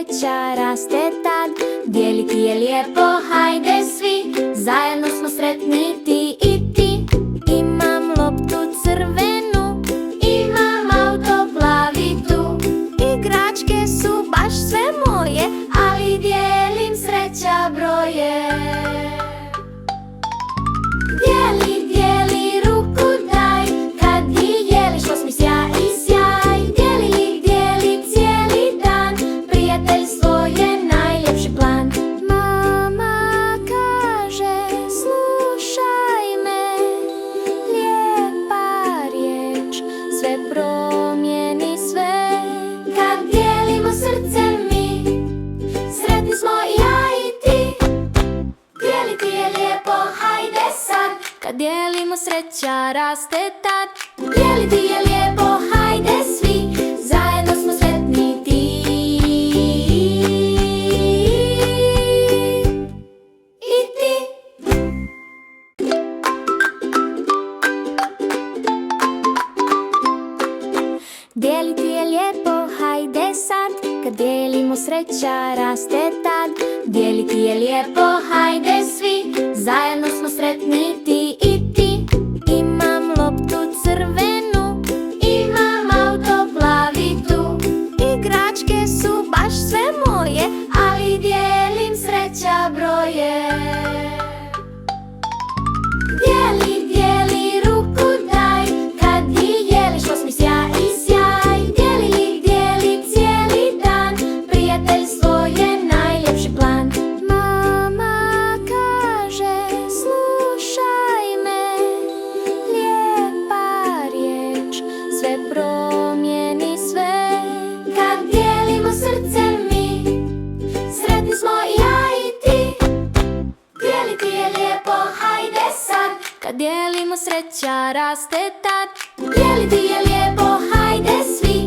sreća raste tad. Dijeliti je lijepo, hajde svi, zajedno smo sretni ti i ti. Imam loptu crvenu, imam auto plavi tu. Igračke su baš sve moje, ali dijelim sreća broje. Dijeli, dijeli, ruku daj, kad dijeliš osmi sjaj i sjaj. Dijeli cijeli dan, prijateljstvo je najljepši plan. Mama kaže, slušaj me, lijepa riječ, sve promijeni sve. Kad dijelimo srce mi, sretni smo i ja i ti. Dijeliti je lijepo, hajde sad, kad dijelimo sreća raste tad. Dijeliti je lijepo, hajde svi, zajedno smo sretni ti i ti. Dijeliti je lijepo, hajde sad, kad dijelimo sreća raste tad. Dijeliti je lijepo, hajde svi, zajedno smo sretni ti i ti. Imam loptu crvenu, imam auto plavi tu. Igračke su baš sve moje, ali dijelim sreća broje. Dijeli, dijeli, ruku daj, kad dijeliš osmi sjaj i sjaj. Dijeli cijeli dan, prijateljstvo je najljepši plan. Mama kaže, slušaj me, lijepa riječ, sve promijeni sve. Kad dijelimo srce mi, sretni smo i ja i ti. Dijeliti je lijepo, hajde sad, kad dijelimo sreća raste tad. Dijeliti je lijepo, hajde svi,